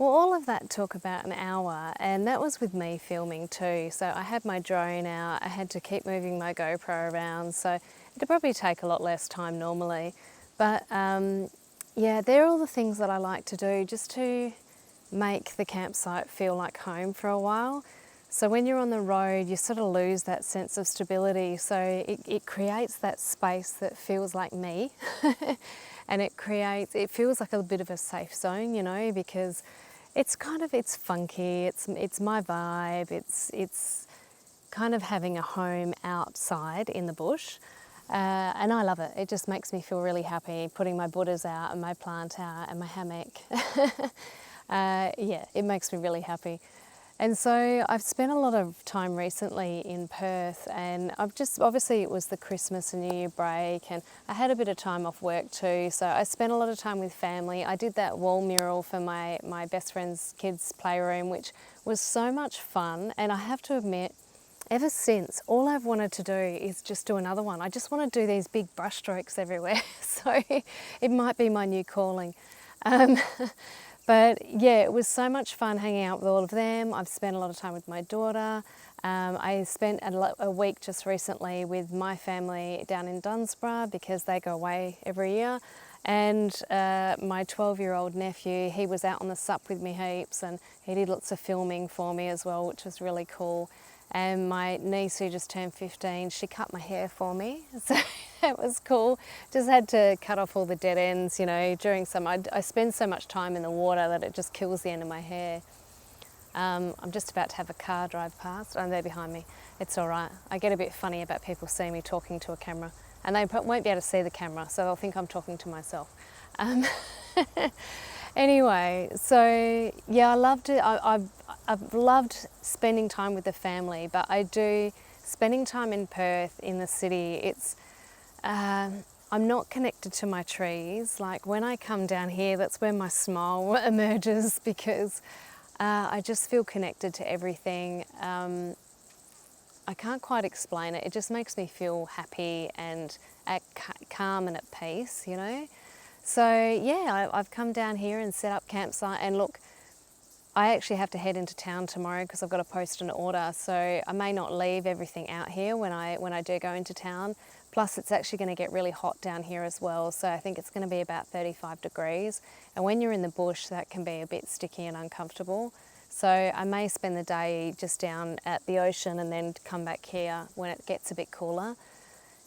Well, all of that took about an hour, and that was with me filming too. So I had my drone out, I had to keep moving my GoPro around, so it'd probably take a lot less time normally. But yeah, they're all the things that I like to do just to make the campsite feel like home for a while. So when you're on the road, you sort of lose that sense of stability. So it creates that space that feels like me. And it feels like a bit of a safe zone, you know, because it's funky, it's my vibe, it's kind of having a home outside in the bush. And I love it. It just makes me feel really happy, putting my Buddhas out and my plant out and my hammock. Yeah, it makes me really happy. And so I've spent a lot of time recently in Perth, and obviously it was the Christmas and New Year break, and I had a bit of time off work too, so I spent a lot of time with family. I did that wall mural for my best friend's kids' playroom, which was so much fun, and I have to admit, ever since, all I've wanted to do is just do another one. I just want to do these big brush strokes everywhere, so it might be my new calling. Um, But yeah, it was so much fun hanging out with all of them. I've spent a lot of time with my daughter. I spent a week just recently with my family down in Dunsborough because they go away every year. And my 12-year-old nephew, he was out on the sup with me heaps, and he did lots of filming for me as well, which was really cool. And my niece, who just turned 15, she cut my hair for me, so that was cool. Just had to cut off all the dead ends, you know, during summer. I spend so much time in the water that it just kills the end of my hair. I'm just about to have a car drive past. Oh, they're behind me. It's all right. I get a bit funny about people seeing me talking to a camera, and they won't be able to see the camera, so they'll think I'm talking to myself. Anyway, so yeah, I loved it. I've loved spending time with the family, but spending time in Perth in the city, I'm not connected to my trees. Like when I come down here, that's where my smile emerges, because I just feel connected to everything. I can't quite explain it. It just makes me feel happy and calm and at peace, you know. So yeah, I've come down here and set up campsite, and look, I actually have to head into town tomorrow because I've got to post an order, so I may not leave everything out here when I do go into town. Plus it's actually going to get really hot down here as well, so I think it's going to be about 35 degrees, and when you're in the bush that can be a bit sticky and uncomfortable. So I may spend the day just down at the ocean and then come back here when it gets a bit cooler,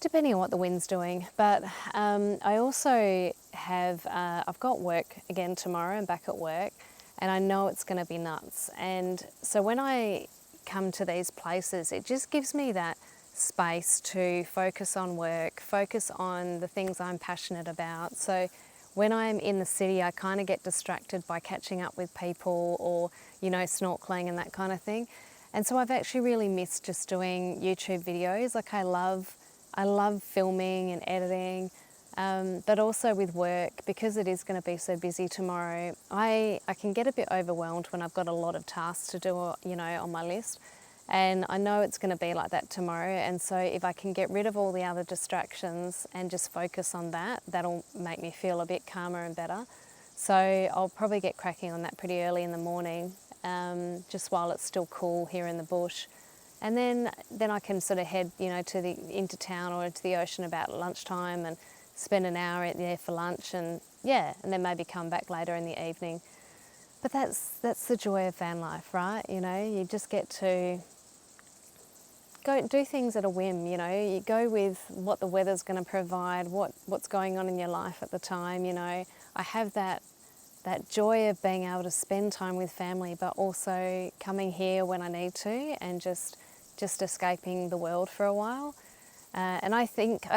depending on what the wind's doing. But I also have, I've got work again tomorrow. I'm back at work, and I know it's going to be nuts. And so when I come to these places, it just gives me that space to focus on work, focus on the things I'm passionate about. So when I'm in the city, I kind of get distracted by catching up with people or, you know, snorkeling and that kind of thing. And so I've actually really missed just doing YouTube videos. Like I love filming and editing, but also with work, because it is going to be so busy tomorrow, I can get a bit overwhelmed when I've got a lot of tasks to do, you know, on my list. And I know it's going to be like that tomorrow, and so if I can get rid of all the other distractions and just focus on that, that'll make me feel a bit calmer and better. So I'll probably get cracking on that pretty early in the morning, just while it's still cool here in the bush. And then I can sort of head, you know, into town or to the ocean about lunchtime and spend an hour there for lunch, and yeah, and then maybe come back later in the evening. But that's the joy of van life, right? You know, you just get to go do things at a whim, you know. You go with what the weather's going to provide, what's going on in your life at the time, you know. I have that joy of being able to spend time with family, but also coming here when I need to and just escaping the world for a while. And I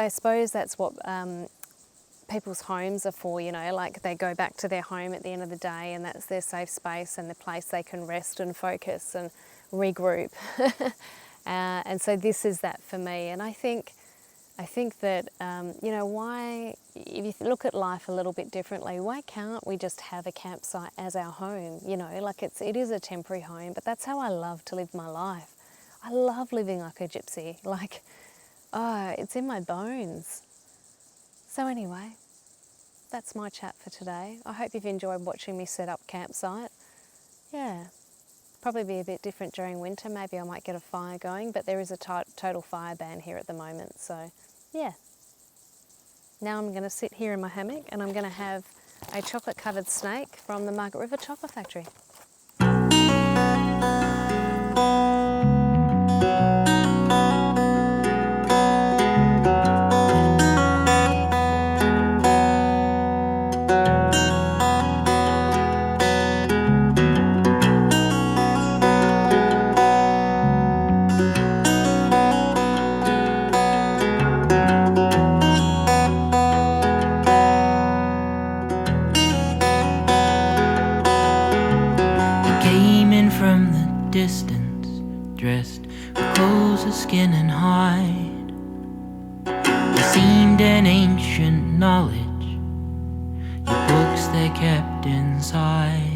suppose that's what people's homes are for, you know, like they go back to their home at the end of the day, and that's their safe space and the place they can rest and focus and regroup. And so this is that for me. And I think that, you know, why, if you look at life a little bit differently, why can't we just have a campsite as our home? You know, like it is a temporary home, but that's how I love to live my life. I love living like a gypsy, like, oh, it's in my bones. So anyway, that's my chat for today. I hope you've enjoyed watching me set up campsite. Yeah, probably be a bit different during winter. Maybe I might get a fire going, but there is a total fire ban here at the moment. So yeah, now I'm going to sit here in my hammock and I'm going to have a chocolate covered snake from the Margaret River Chocolate Factory. From the distance, dressed with clothes of skin and hide. It seemed an ancient knowledge, your books they kept inside.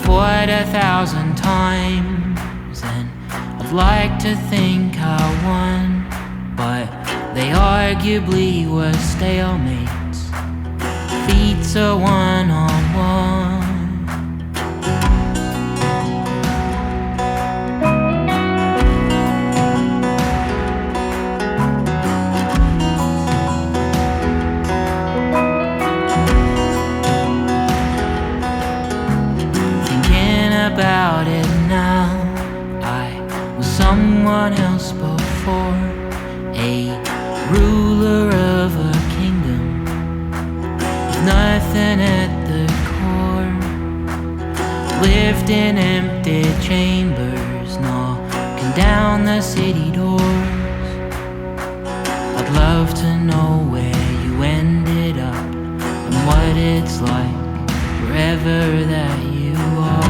Fought 1,000 times, and I'd like to think I won, but they arguably were stalemates, feats of one-on-one. About it now, I was someone else before, a ruler of a kingdom with nothing at the core. Lived in empty chambers, knocking down the city doors. I'd love to know where you ended up and what it's like wherever that you are.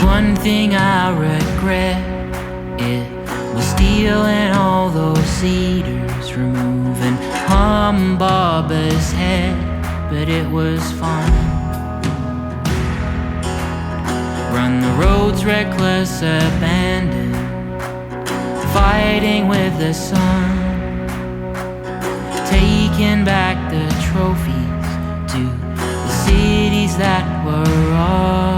One thing I regret, it was stealing all those cedars, removing Humbaba's head, but it was fun. Run the roads reckless, abandoned, fighting with the sun, taking back the trophies to the cities that were ours.